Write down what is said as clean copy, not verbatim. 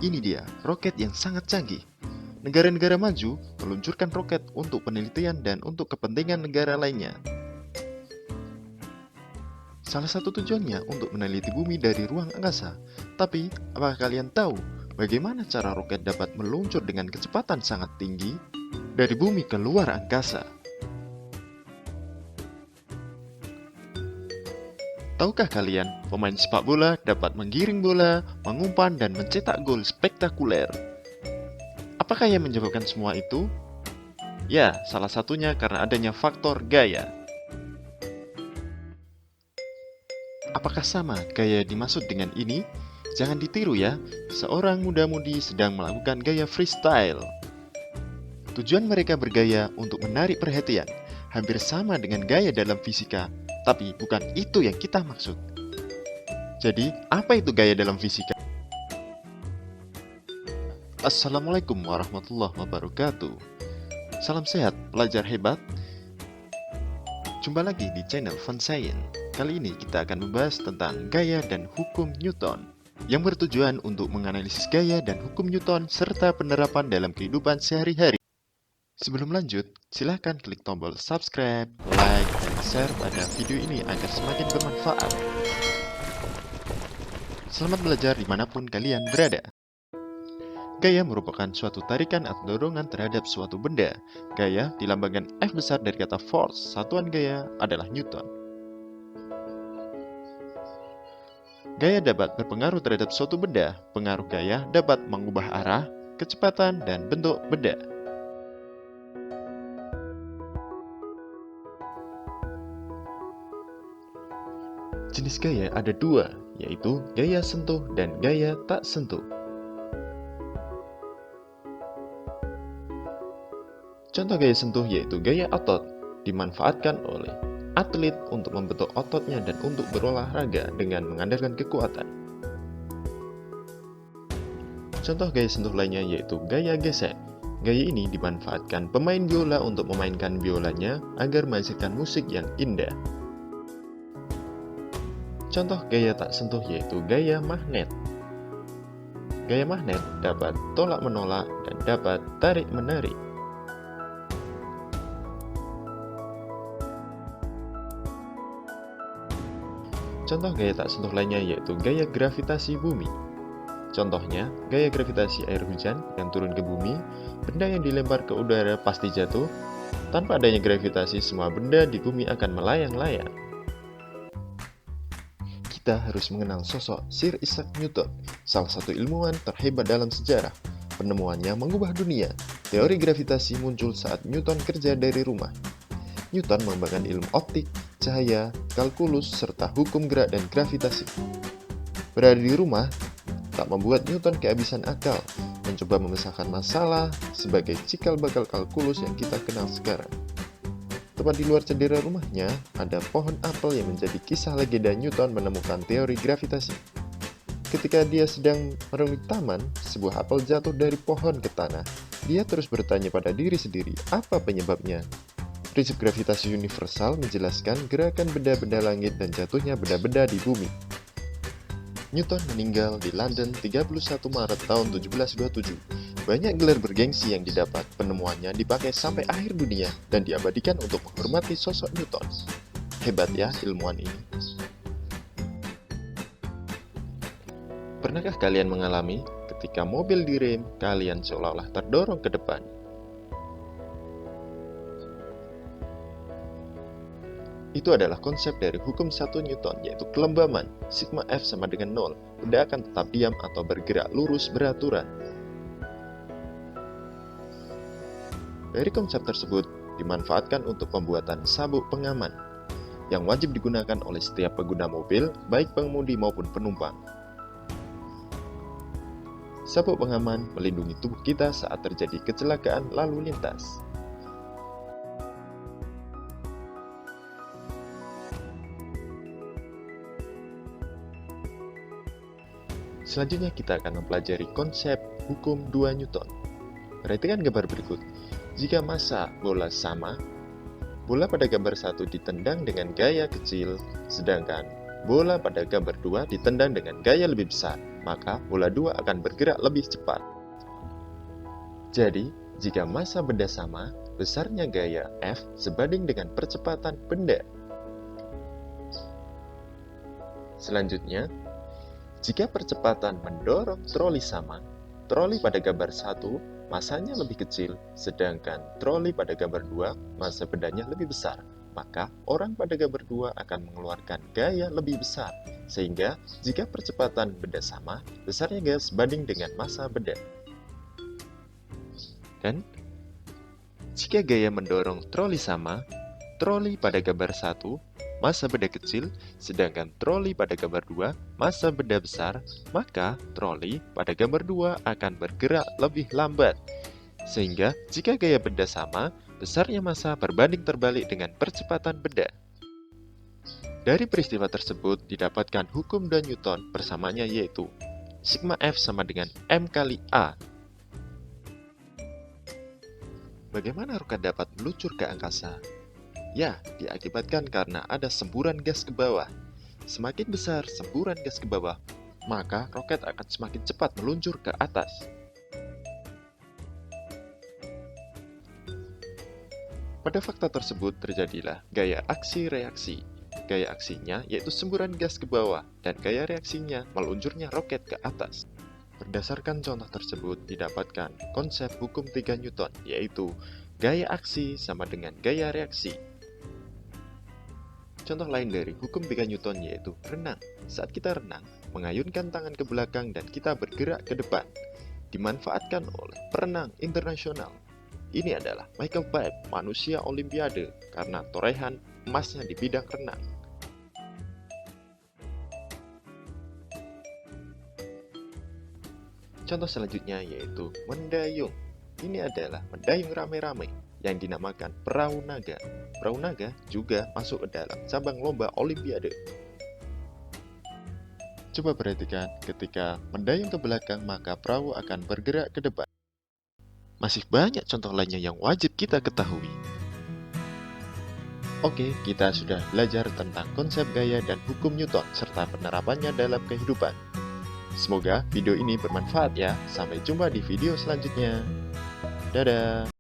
Ini dia, roket yang sangat canggih. Negara-negara maju meluncurkan roket untuk penelitian dan untuk kepentingan negara lainnya. Salah satu tujuannya untuk meneliti bumi dari ruang angkasa. Tapi, apakah kalian tahu bagaimana cara roket dapat meluncur dengan kecepatan sangat tinggi dari bumi ke luar angkasa? Tahukah kalian, pemain sepak bola dapat menggiring bola, mengumpan, dan mencetak gol spektakuler? Apakah yang menyebabkan semua itu? Ya, salah satunya karena adanya faktor gaya. Apakah sama gaya dimaksud dengan ini? Jangan ditiru ya, seorang muda-mudi sedang melakukan gaya freestyle. Tujuan mereka bergaya untuk menarik perhatian, hampir sama dengan gaya dalam fisika, tapi bukan itu yang kita maksud. Jadi, apa itu gaya dalam fisika? Assalamualaikum warahmatullahi wabarakatuh. Salam sehat, pelajar hebat. Jumpa lagi di channel Fun Science. Kali ini kita akan membahas tentang gaya dan hukum Newton, yang bertujuan untuk menganalisis gaya dan hukum Newton serta penerapan dalam kehidupan sehari-hari. Sebelum lanjut, silahkan klik tombol subscribe, like, dan share pada video ini agar semakin bermanfaat. Selamat belajar dimanapun kalian berada. Gaya merupakan suatu tarikan atau dorongan terhadap suatu benda. Gaya dilambangkan F besar dari kata force. Satuan gaya adalah Newton. Gaya dapat berpengaruh terhadap suatu benda. Pengaruh gaya dapat mengubah arah, kecepatan, dan bentuk benda. Jenis gaya ada dua, yaitu gaya sentuh dan gaya tak sentuh. Contoh gaya sentuh yaitu gaya otot, dimanfaatkan oleh atlet untuk membentuk ototnya dan untuk berolahraga dengan mengandalkan kekuatan. Contoh gaya sentuh lainnya yaitu gaya gesek. Gaya ini dimanfaatkan pemain biola untuk memainkan biolanya agar menghasilkan musik yang indah. Contoh gaya tak sentuh yaitu gaya magnet. Gaya magnet dapat tolak-menolak dan dapat tarik-menarik. Contoh gaya tak sentuh lainnya yaitu gaya gravitasi bumi. Contohnya, gaya gravitasi air hujan yang turun ke bumi, benda yang dilempar ke udara pasti jatuh. Tanpa adanya gravitasi, semua benda di bumi akan melayang-layang. Kita harus mengenal sosok Sir Isaac Newton, salah satu ilmuwan terhebat dalam sejarah. Penemuannya mengubah dunia. Teori gravitasi muncul saat Newton kerja dari rumah. Newton mengembangkan ilmu optik, cahaya, kalkulus, serta hukum gerak dan gravitasi. Berada di rumah tak membuat Newton kehabisan akal, mencoba memecahkan masalah sebagai cikal bakal kalkulus yang kita kenal sekarang. Tepat di luar jendela rumahnya, ada pohon apel yang menjadi kisah legenda Newton menemukan teori gravitasi. Ketika dia sedang merenung di taman, sebuah apel jatuh dari pohon ke tanah. Dia terus bertanya pada diri sendiri, apa penyebabnya? Prinsip gravitasi universal menjelaskan gerakan benda-benda langit dan jatuhnya benda-benda di bumi. Newton meninggal di London 31 Maret tahun 1727. Banyak gelar bergengsi yang didapat, penemuannya dipakai sampai akhir dunia dan diabadikan untuk menghormati sosok Newton. Hebat ya ilmuwan ini. Pernahkah kalian mengalami ketika mobil direm, kalian seolah-olah terdorong ke depan? Itu adalah konsep dari hukum 1 Newton, yaitu kelembaman. Sigma F sama dengan 0. Benda akan tetap diam atau bergerak lurus beraturan. Dari konsep tersebut, dimanfaatkan untuk pembuatan sabuk pengaman, yang wajib digunakan oleh setiap pengguna mobil, baik pengemudi maupun penumpang. Sabuk pengaman melindungi tubuh kita saat terjadi kecelakaan lalu lintas. Selanjutnya kita akan mempelajari konsep hukum 2 Newton. Perhatikan gambar berikut. Jika massa bola sama, bola pada gambar 1 ditendang dengan gaya kecil, sedangkan bola pada gambar 2 ditendang dengan gaya lebih besar. maka bola 2 akan bergerak lebih cepat. Jadi, jika massa benda sama, besarnya gaya F sebanding dengan percepatan benda. Selanjutnya, jika percepatan mendorong troli sama, troli pada gambar 1 massanya lebih kecil, sedangkan troli pada gambar 2 massa bendanya lebih besar, maka orang pada gambar 2 akan mengeluarkan gaya lebih besar, sehingga jika percepatan benda sama, besarnya gaya sebanding dengan massa benda. Dan jika gaya mendorong troli sama, troli pada gambar 1 massa benda kecil, sedangkan troli pada gambar 2 massa benda besar, maka troli pada gambar 2 akan bergerak lebih lambat. Sehingga jika gaya benda sama, besarnya massa berbanding terbalik dengan percepatan benda. Dari peristiwa tersebut didapatkan hukum de Newton persamaannya, yaitu sigma F sama dengan M kali A. Bagaimana roket dapat meluncur ke angkasa? Ya, diakibatkan karena ada semburan gas ke bawah. Semakin besar semburan gas ke bawah, maka roket akan semakin cepat meluncur ke atas. Pada fakta tersebut terjadilah gaya aksi-reaksi. Gaya aksinya yaitu semburan gas ke bawah, dan gaya reaksinya meluncurnya roket ke atas. Berdasarkan contoh tersebut didapatkan konsep hukum 3 Newton, yaitu gaya aksi sama dengan gaya reaksi. Contoh lain dari hukum 3 Newton yaitu renang. Saat kita renang, mengayunkan tangan ke belakang dan kita bergerak ke depan. Dimanfaatkan oleh perenang internasional. Ini adalah Michael Phelps, manusia Olimpiade, karena torehan emasnya di bidang renang. Contoh selanjutnya yaitu mendayung. Ini adalah mendayung rame-rame yang dinamakan perahu naga. Perahu naga juga masuk ke dalam cabang lomba Olimpiade. Coba perhatikan, ketika mendayung ke belakang maka perahu akan bergerak ke depan. Masih banyak contoh lainnya yang wajib kita ketahui. Oke, kita sudah belajar tentang konsep gaya dan hukum Newton serta penerapannya dalam kehidupan. Semoga video ini bermanfaat ya. Sampai jumpa di video selanjutnya. Dadah.